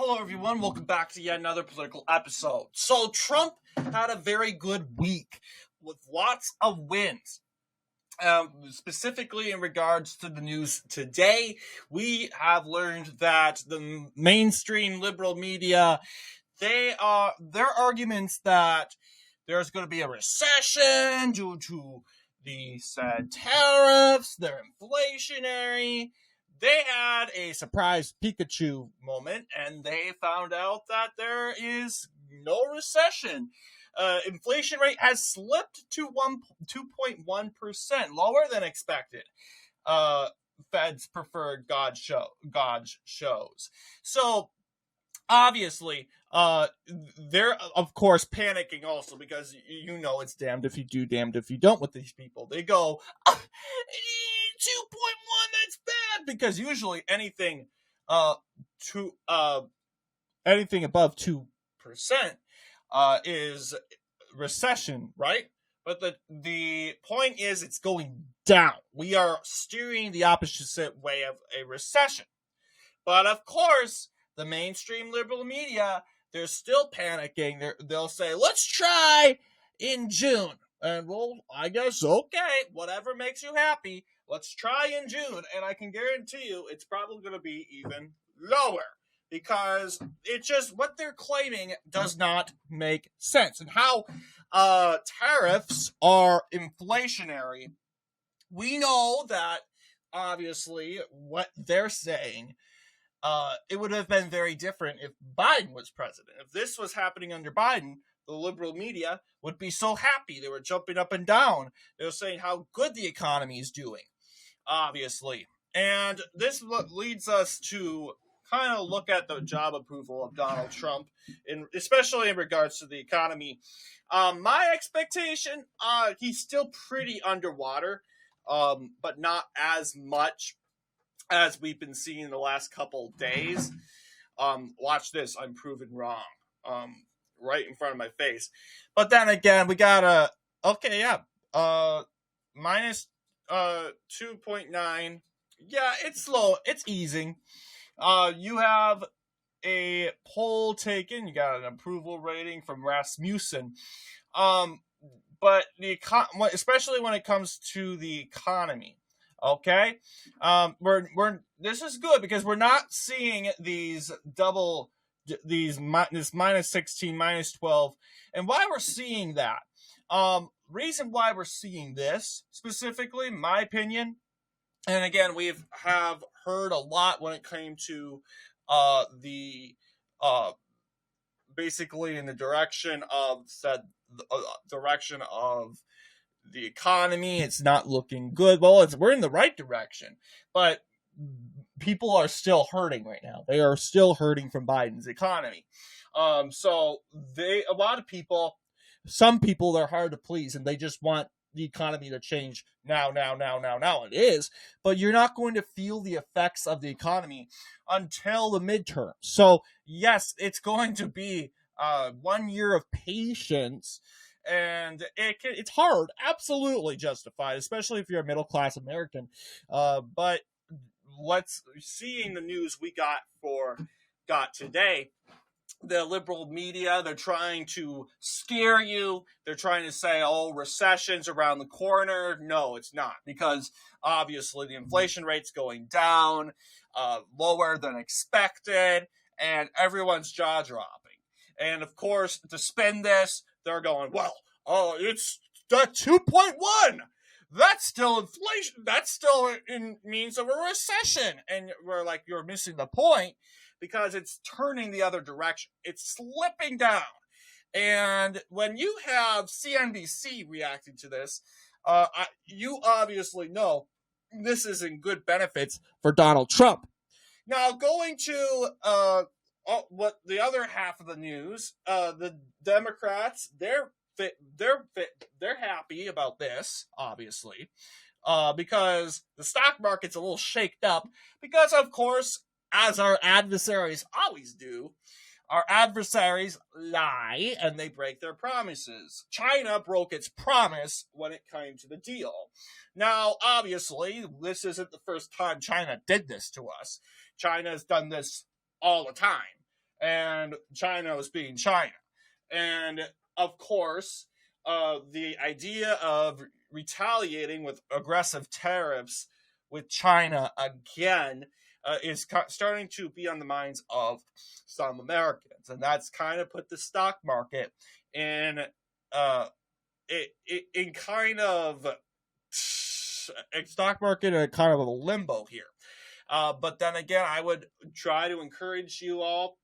Hello, everyone. Welcome back to yet another political episode. So, Trump had a very good week with lots of wins. Specifically in regards to the news today, we have learned that the mainstream liberal media, their arguments that there's going to be a recession due to the said tariffs, they're inflationary. They had a surprise Pikachu moment, and they found out that there is no recession. Inflation rate has slipped to 2.1%, lower than expected. Fed's preferred God shows. So, obviously, they're, of course, panicking also because, it's damned if you do, damned if you don't with these people. They go, 2.1, that's bad, because usually anything above 2% is recession, right? But the point is it's going down. We are steering the opposite way of a recession. But of course, the mainstream liberal media, they're still panicking. They'll say, let's try in June. And well, I guess, okay, whatever makes you happy, let's try in June. And I can guarantee you it's probably going to be even lower. Because it's just what they're claiming does not make sense. And how tariffs are inflationary. We know that, obviously, what they're saying, it would have been very different if Biden was president. If this was happening under Biden, the liberal media would be so happy. They were jumping up and down. They were saying how good the economy is doing, obviously. And this leads us to kind of look at the job approval of Donald Trump, especially in regards to the economy. My expectation, he's still pretty underwater, but not as much as we've been seeing in the last couple days. Watch this, I'm proven wrong. Right in front of my face. But then again, we got minus 2.9. Yeah, it's slow. It's easing. You have a poll taken. You got an approval rating from Rasmussen. But especially when it comes to the economy, okay? This is good because we're not seeing this minus 16, minus 12, and why we're seeing that. Reason why we're seeing this specifically, in my opinion. And again, we have heard a lot when it came to basically in the direction of the economy. It's not looking good. Well, we're in the right direction, but people are still hurting right now. They are still hurting from Biden's economy. So some people, they're hard to please, and they just want the economy to change now. It is, but you're not going to feel the effects of the economy until the midterm. So yes, it's going to be 1 year of patience, and it's hard, absolutely justified, especially if you're a middle-class American. But seeing the news we got today, the liberal media, they're trying to scare you. They're trying to say, recession's around the corner. No, it's not, because obviously the inflation rate's going down, lower than expected, and everyone's jaw-dropping. And of course, to spin this, they're going, it's the 2.1. That's still inflation. That's still in means of a recession. And we're like, you're missing the point, because it's turning the other direction. It's slipping down. And when you have CNBC reacting to this, you obviously know this isn't good benefits for Donald Trump. Now, going to what the other half of the news, the Democrats, they're happy about this, obviously, because the stock market's a little shaked up, because, of course, as our adversaries always do, our adversaries lie and they break their promises. China broke its promise when it came to the deal. Now, obviously, this isn't the first time China did this to us. China has done this all the time. and China was being China. And of course, the idea of retaliating with aggressive tariffs with China again is starting to be on the minds of some Americans, and that's kind of put the stock market in in kind of a stock market in kind of a limbo here. But then again, I would try to encourage you all.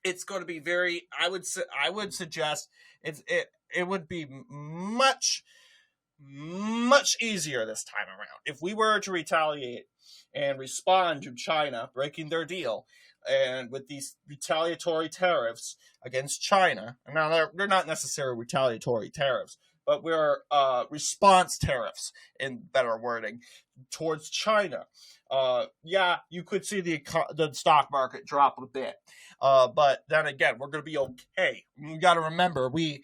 It's going to be very. I would suggest it would be much easier this time around if we were to retaliate and respond to China breaking their deal and with these retaliatory tariffs against China. Now they're not necessarily retaliatory tariffs, but we're response tariffs, in better wording, towards China. Yeah, you could see the stock market drop a bit, but then again, we're going to be okay. You got to remember, we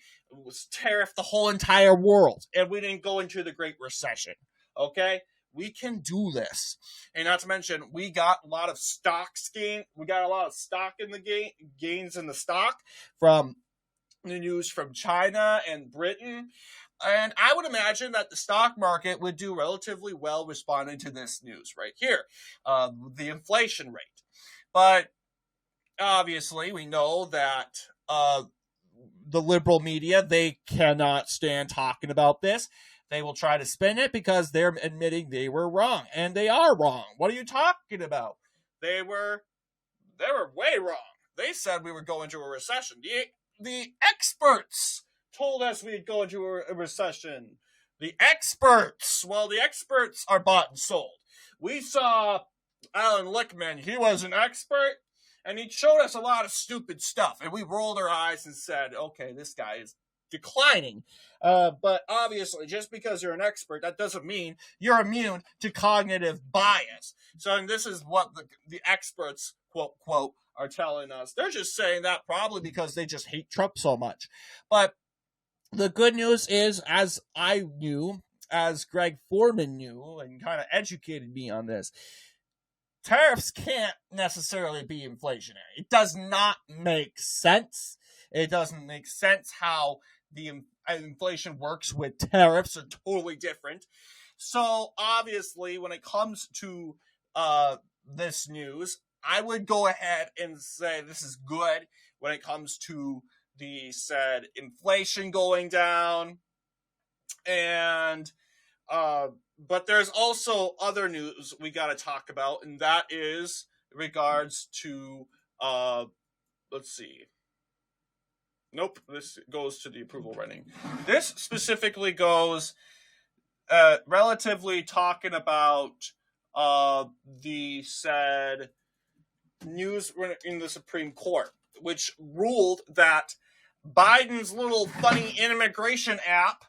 tariffed the whole entire world, and we didn't go into the Great Recession. Okay, we can do this, and not to mention, we got a lot of stocks gain. We got a lot of stock in the gains in the stock from the news from China and Britain. And I would imagine that the stock market would do relatively well responding to this news right here, the inflation rate. But obviously, we know that the liberal media, they cannot stand talking about this. They will try to spin it because they're admitting they were wrong, and they are wrong. What are you talking about? They were way wrong. They said we were going to a recession. The experts told us we'd go into a recession. The experts are bought and sold. We saw Alan Lichtman. He was an expert, and he showed us a lot of stupid stuff, and we rolled our eyes and said, okay, this guy is declining. But obviously, just because you're an expert, that doesn't mean you're immune to cognitive bias. So and this is what the experts, quote, quote, are telling us. They're just saying that probably because they just hate Trump so much. But the good news is, as I knew, as Greg Foreman knew and kind of educated me on this, tariffs can't necessarily be inflationary. It does not make sense. It doesn't make sense how the inflation works with tariffs. Are totally different. So obviously, when it comes to this news, I would go ahead and say this is good when it comes to the said inflation going down, and but there's also other news we got to talk about, and that is regards to let's see. Nope, this goes to the approval rating. This specifically goes relatively talking about the said news in the Supreme Court, which ruled that Biden's little funny immigration app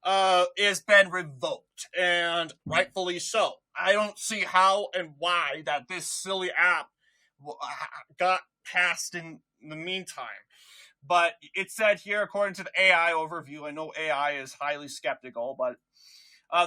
has been revoked, and rightfully so. I don't see how and why that this silly app got passed in the meantime. But it said here, according to the AI overview, I know AI is highly skeptical, but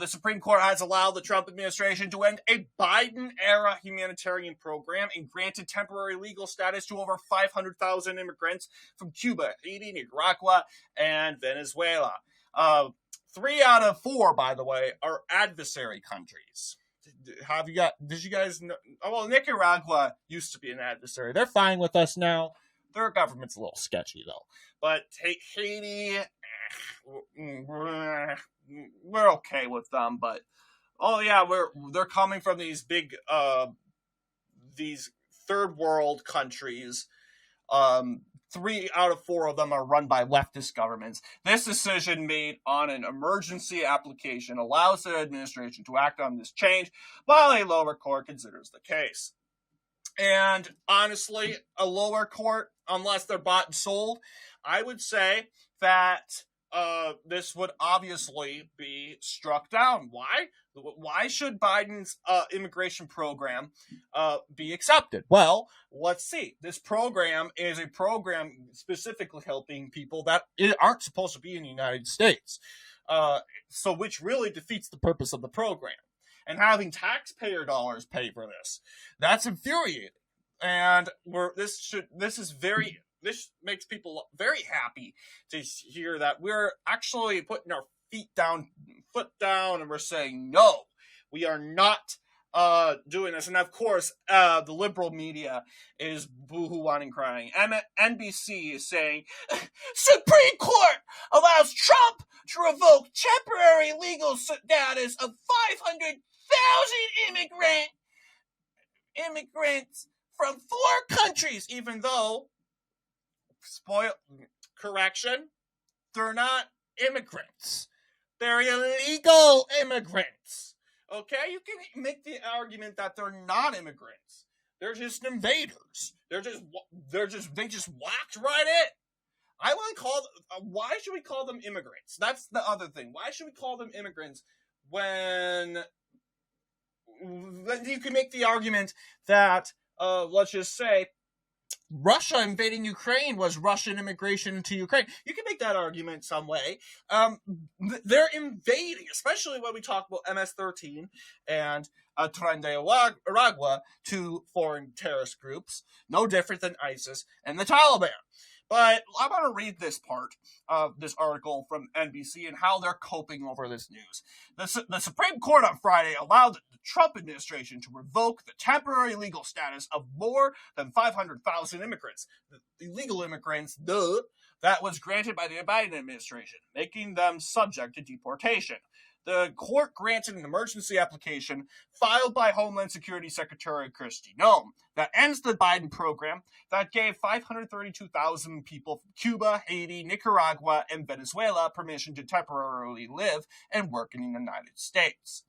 the Supreme Court has allowed the Trump administration to end a Biden-era humanitarian program and granted temporary legal status to over 500,000 immigrants from Cuba, Haiti, Nicaragua, and Venezuela. 3 out of 4, by the way, are adversary countries. Did you guys know? Well, Nicaragua used to be an adversary. They're fine with us now. Their government's a little sketchy, though. But Haiti, we're okay with them, but they're coming from these big these third world countries. 3 out of 4 of them are run by leftist governments. This decision, made on an emergency application, allows the administration to act on this change while a lower court considers the case. And honestly, a lower court, unless they're bought and sold, I would say that this would obviously be struck down. Why? Why should Biden's immigration program be accepted? Well, let's see. This program is a program specifically helping people that aren't supposed to be in the United States, so which really defeats the purpose of the program. And having taxpayer dollars pay for this, that's infuriating. and this makes people very happy to hear that we're actually putting our foot down, and we're saying no, we are not doing this. And of course, the liberal media is boohooing and crying. NBC is saying Supreme Court allows Trump to revoke temporary legal status of 500,000 immigrants from 4 countries, even though, correction, they're not immigrants. They're illegal immigrants. Okay, you can make the argument that they're not immigrants. They're just invaders. They just walked right in. I want to call. Why should we call them immigrants? That's the other thing. Why should we call them immigrants when you can make the argument that, let's just say, Russia invading Ukraine was Russian immigration into Ukraine. You can make that argument some way. They're invading, especially when we talk about MS-13 and Tren de Aragua, 2 foreign terrorist groups, no different than ISIS and the Taliban. But I want to read this part of this article from NBC and how they're coping over this news. The Supreme Court on Friday allowed the Trump administration to revoke the temporary legal status of more than 500,000 immigrants. The illegal immigrants, that was granted by the Biden administration, making them subject to deportation. The court granted an emergency application filed by Homeland Security Secretary Kristi Noem that ends the Biden program that gave 532,000 people from Cuba, Haiti, Nicaragua, and Venezuela permission to temporarily live and work in the United States.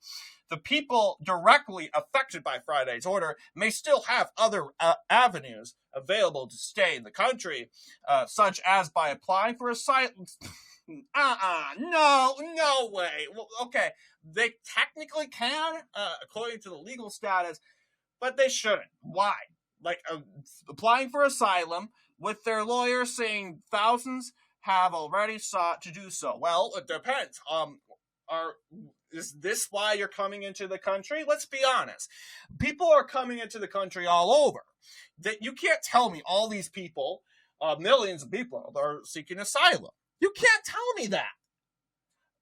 The people directly affected by Friday's order may still have other avenues available to stay in the country, such as by applying for asylum. No way. Well, okay, they technically can, according to the legal status, but they shouldn't. Why? Like, applying for asylum with their lawyers saying thousands have already sought to do so. Well, it depends. Is this why you're coming into the country? Let's be honest. People are coming into the country all over. You can't tell me all these people, millions of people, are seeking asylum. You can't tell me that.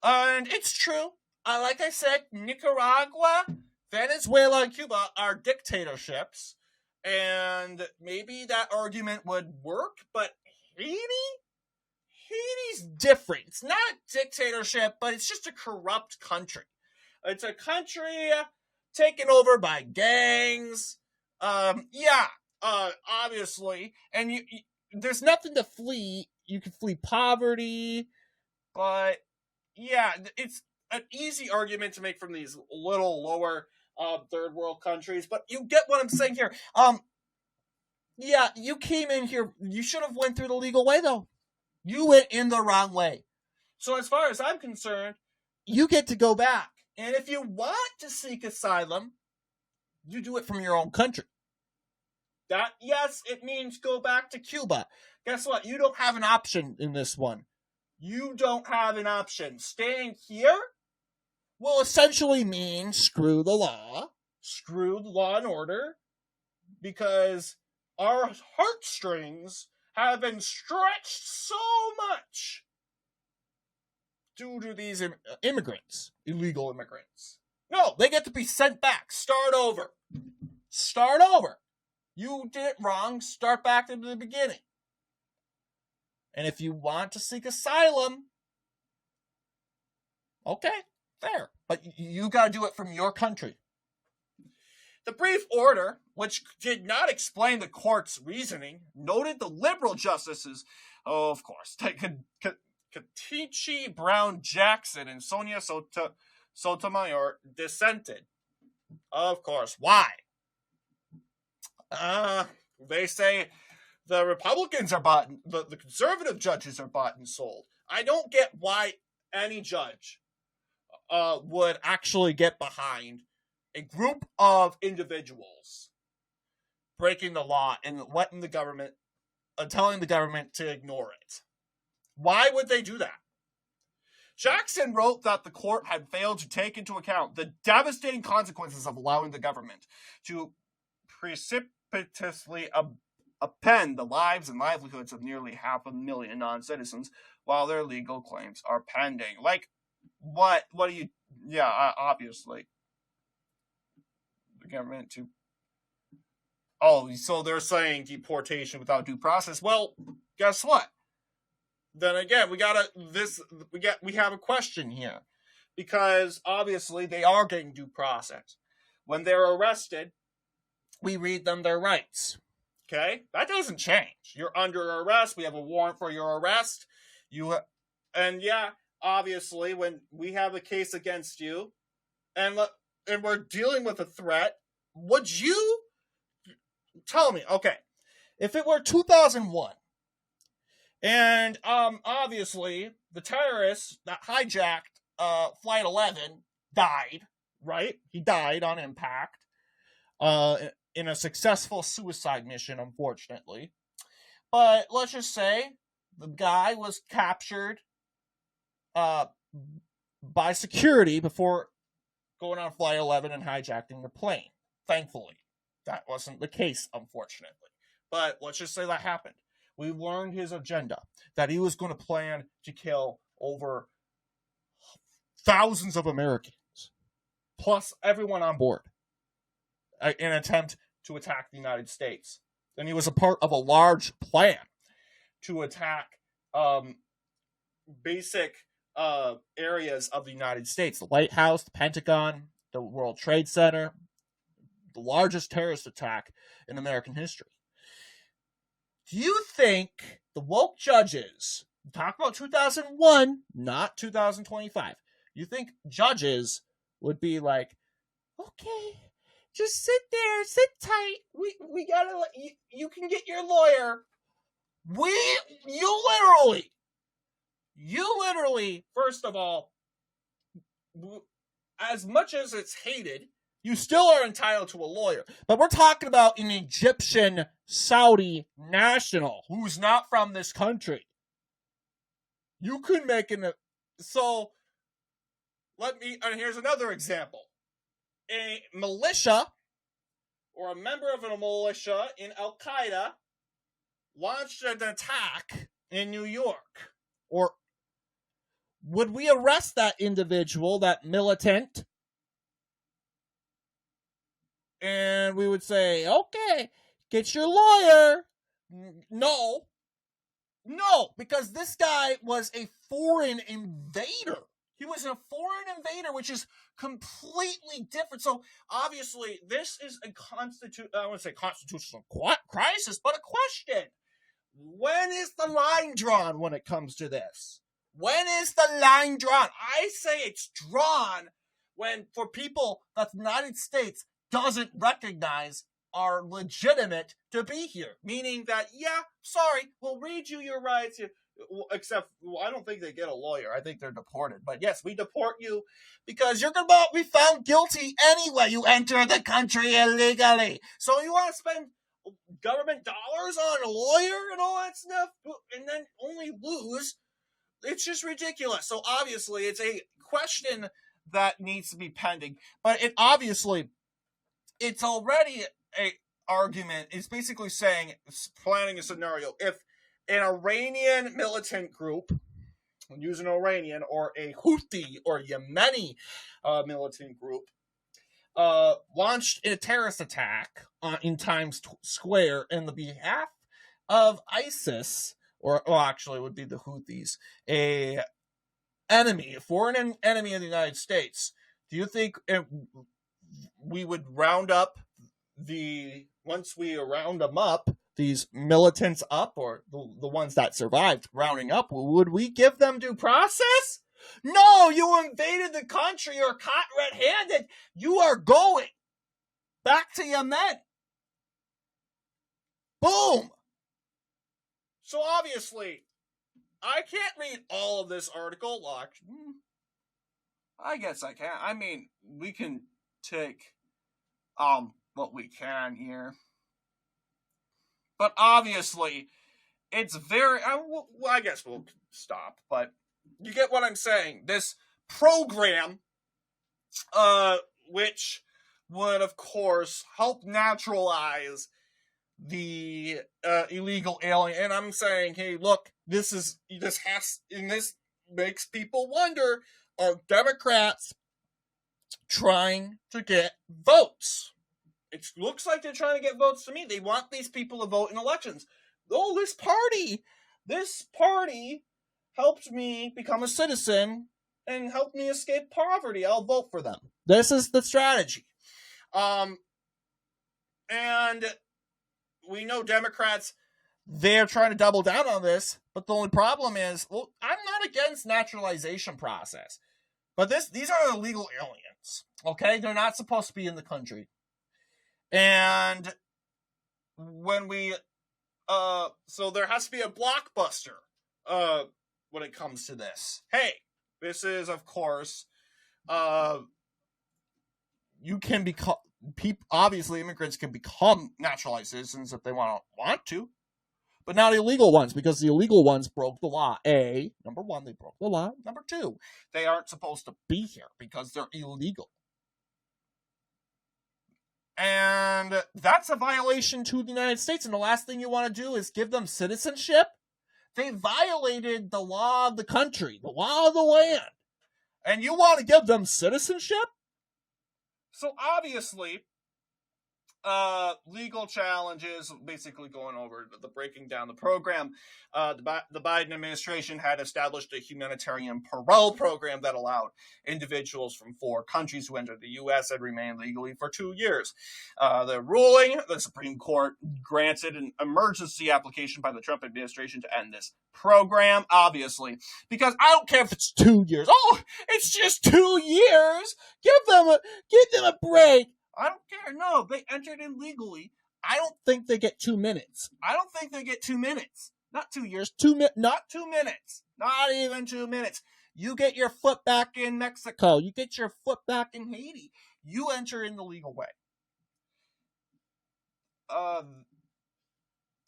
And it's true. Like I said, Nicaragua, Venezuela, and Cuba are dictatorships. And maybe that argument would work, but Haiti? Haiti's different. It's not a dictatorship, but it's just a corrupt country. It's a country taken over by gangs. Obviously. And there's nothing to flee. You can flee poverty, but yeah, it's an easy argument to make from these little lower third world countries, but you get what I'm saying here. You came in here, you should have went through the legal way though. You went in the wrong way. So as far as I'm concerned, you get to go back. And if you want to seek asylum, you do it from your own country. That, yes, it means go back to Cuba. Guess what? You don't have an option in this one. You don't have an option. Staying here will essentially mean screw the law and order, because our heartstrings have been stretched so much due to these illegal immigrants. No, they get to be sent back. Start over. You did it wrong. Start back to the beginning. And if you want to seek asylum, okay, fair. But you got to do it from your country. The brief order, which did not explain the court's reasoning, noted the liberal justices, of course, Ketanji Brown Jackson and Sonia Sotomayor dissented. Of course. Why? They say the Republicans are bought, the conservative judges are bought and sold. I don't get why any judge would actually get behind a group of individuals breaking the law and letting the government, telling the government to ignore it. Why would they do that? Jackson wrote that the court had failed to take into account the devastating consequences of allowing the government to precipitously upend the lives and livelihoods of nearly 500,000 non-citizens while their legal claims are pending. Like, what do you... Yeah, obviously. The government to... Oh, so they're saying deportation without due process. Well, guess what? Then again, we have a question here. Because, obviously, they are getting due process. When they're arrested, we read them their rights. Okay? That doesn't change. You're under arrest. We have a warrant for your arrest. And yeah, obviously, when we have a case against you, and we're dealing with a threat, would you tell me? Okay, if it were 2001, and obviously the terrorist that hijacked Flight 11 died, right? He died on impact in a successful suicide mission, unfortunately. But let's just say the guy was captured by security before going on Flight 11 and hijacking the plane. Thankfully, that wasn't the case, unfortunately. But let's just say that happened. We learned his agenda, that he was going to plan to kill over thousands of Americans, plus everyone on board, in an attempt to attack the United States. And he was a part of a large plan to attack basic areas of the United States. The White House, the Pentagon, the World Trade Center, the largest terrorist attack in American history. Do you think the woke judges, talk about 2001, not 2025, you think judges would be like, okay, just sit there, sit tight, we gotta, you can get your lawyer. You literally, first of all, as much as it's hated, you still are entitled to a lawyer. But we're talking about an Egyptian Saudi national who's not from this country. You could make so and here's another example. A militia, or a member of a militia in Al-Qaeda, launched an attack in New York. Or would we arrest that individual, that militant? And we would say, okay, get your lawyer. No, because this guy was a foreign invader. He was a foreign invader, which is completely different. So, obviously, this is I wouldn't say constitutional crisis, but a question. When is the line drawn when it comes to this? When is the line drawn? I say it's drawn when, for people that the United States doesn't recognize are legitimate to be here. Meaning that, yeah, sorry, we'll read you your rights, except, I don't think they get a lawyer. I think they're deported. But yes, we deport you because you're going to be found guilty anyway. You enter the country illegally. So you want to spend government dollars on a lawyer and all that stuff, and then only lose? It's just ridiculous. So obviously, it's a question that needs to be pending. But it's already a argument. It's basically saying, planning a scenario. If an Iranian militant group, using Iranian, or a Houthi or Yemeni militant group, launched a terrorist attack in Times Square in the behalf of ISIS, actually it would be the Houthis, a foreign enemy of the United States, do you think we would once we round them up, these militants up, or the ones that survived rounding up, would we give them due process? No, you invaded the country, you're caught red-handed, you are going back to Yemen. Boom! So obviously, I can't read all of this article. I guess I can. I mean, we can take what we can here. But obviously, it's very... I guess we'll stop, but you get what I'm saying. This program, which would, of course, help naturalize the illegal alien. And I'm saying, hey, look, this makes people wonder: are Democrats trying to get votes? It looks like they're trying to get votes to me. They want these people to vote in elections. Oh, this party helped me become a citizen and helped me escape poverty. I'll vote for them. This is the strategy. And we know Democrats, they're trying to double down on this, but the only problem is, well, I'm not against naturalization process, but these are illegal aliens, okay? They're not supposed to be in the country. And when we, so there has to be a blockbuster, when it comes to this. Hey, this is, of course, you can become, obviously immigrants can become naturalized citizens if they want to, but not illegal ones, because the illegal ones broke the law. Number one, they broke the law. Number two, they aren't supposed to be here because they're illegal. And that's a violation to the United States, and the last thing you want to do is give them citizenship. They violated the law of the country, the law of the land, and you want to give them citizenship? So obviously, legal challenges, basically going over the breaking down the program. The Biden administration had established a humanitarian parole program that allowed individuals from 4 countries who entered the U.S. and remained legally for 2 years. The Supreme Court granted an emergency application by the Trump administration to end this program, obviously, because I don't care if it's 2 years. Oh, it's just 2 years. Give them a break. I don't care. No, they entered in legally. I don't think they get 2 minutes. Not 2 years. Not 2 minutes. Not even 2 minutes. You get your foot back in Mexico. You get your foot back in Haiti. You enter in the legal way.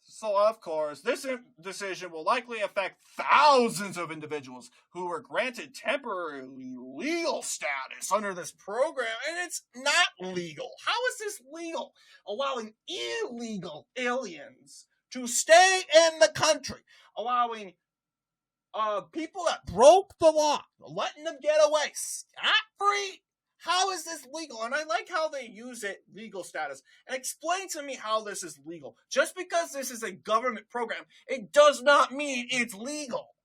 So, of course, this decision will likely affect thousands of individuals who were granted temporary legal status under this program, and it's not legal. How is this legal? Allowing illegal aliens to stay in the country, allowing people that broke the law, letting them get away scot-free. How is this legal? And I like how they use it, legal status. And explain to me how this is legal. Just because this is a government program, it does not mean it's legal.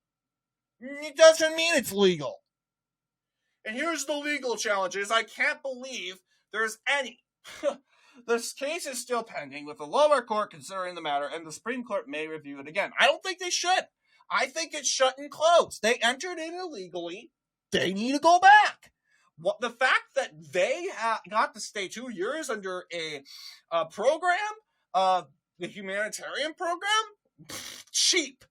It doesn't mean it's legal. And here's the legal challenges. I can't believe there's any. This case is still pending, with the lower court considering the matter, and the Supreme Court may review it again. I don't think they should. I think it's shut and closed. They entered in illegally. They need to go back. The fact that they got to stay 2 years under a program, the humanitarian program, cheap,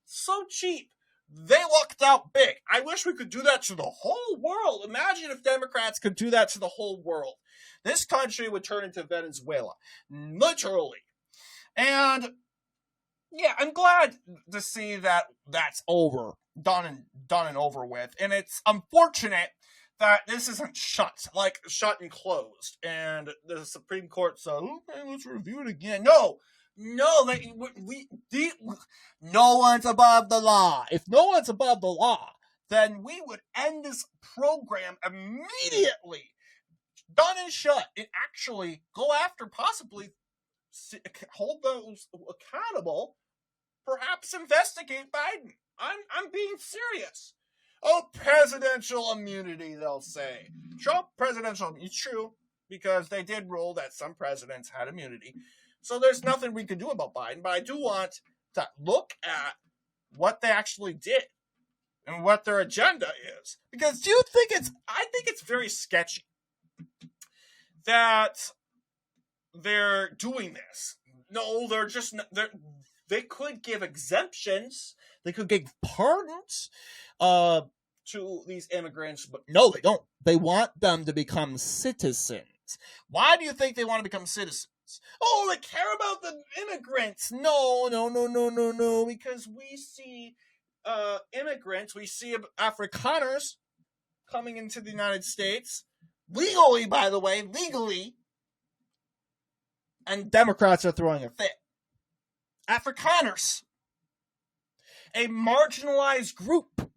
so cheap. They lucked out big. I wish we could do that to the whole world. Imagine if Democrats could do that to the whole world. This country would turn into Venezuela, literally. And yeah, I'm glad to see that that's over. Done and over with. And it's unfortunate that this isn't shut and closed. And the Supreme Court said, okay, let's review it again. No, no one's above the law. If no one's above the law, then we would end this program immediately. Done and shut. And actually go after, possibly hold those accountable, perhaps investigate Biden. I'm being serious. Oh, presidential immunity, they'll say. Trump presidential immunity. It's true, because they did rule that some presidents had immunity. So there's nothing we can do about Biden, but I do want to look at what they actually did and what their agenda is. Because I think it's very sketchy that they're doing this. No, they're just, they could give exemptions. They could give pardons to these immigrants, but no, they don't. They want them to become citizens. Why do you think they want to become citizens? Oh, they care about the immigrants. No, because we see immigrants, we see Afrikaners coming into the United States, legally, by the way, legally, and Democrats are throwing a fit. Afrikaners, a marginalized group.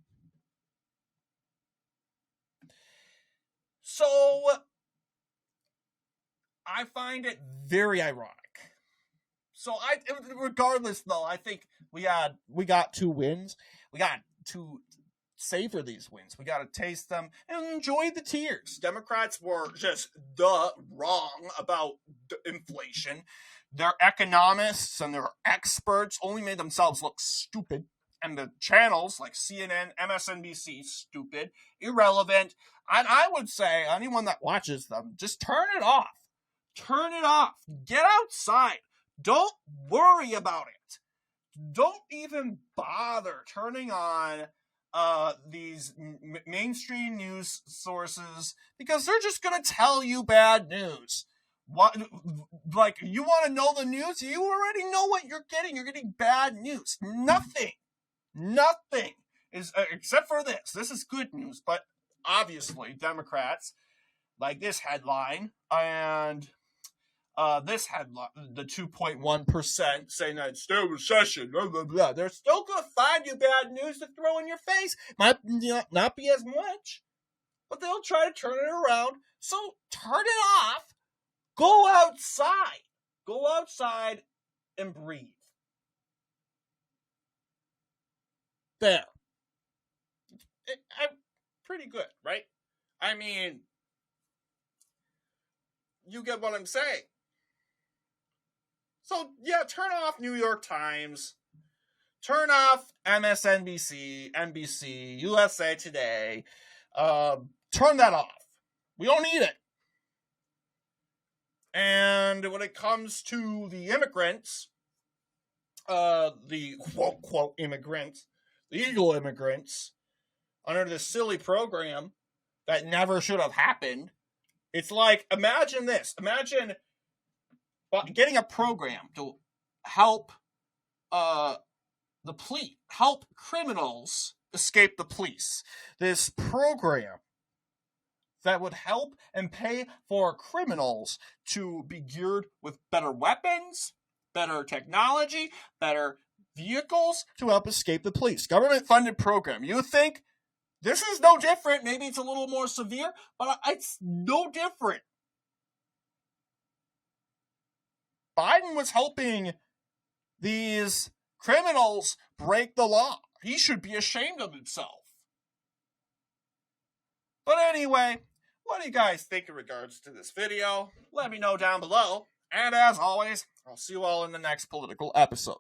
So I find it very ironic. So regardless though, I think we got 2 wins. We got to savor these wins. We got to taste them and enjoy the tears. Democrats were just wrong about inflation. Their economists and their experts only made themselves look stupid. And the channels like CNN, MSNBC, stupid, irrelevant. And I would say anyone that watches them, just turn it off. Turn it off. Get outside. Don't worry about it. Don't even bother turning on these mainstream news sources because they're just going to tell you bad news. What, like, you want to know the news? You already know what you're getting. You're getting bad news. Nothing is, except for this. This is good news, but obviously Democrats, like this headline, and this headline, the 2.1% saying that it's still a recession, blah, blah, blah. They're still going to find you bad news to throw in your face. Might not be as much, but they'll try to turn it around. So turn it off. Go outside. Go outside and breathe. There. I'm pretty good, right? I mean, you get what I'm saying. So, yeah, turn off New York Times. Turn off MSNBC, NBC, USA Today. Turn that off. We don't need it. And when it comes to the immigrants, the quote-quote immigrants, the illegal immigrants, under this silly program that never should have happened, it's like, imagine this. Imagine getting a program to help help criminals escape the police. This program that would help and pay for criminals to be geared with better weapons, better technology, better vehicles to help escape the police. Government-funded program. You think this is no different. Maybe it's a little more severe, but it's no different. Biden was helping these criminals break the law. He should be ashamed of himself. But anyway, what do you guys think in regards to this video? Let me know down below. And as always, I'll see you all in the next political episode.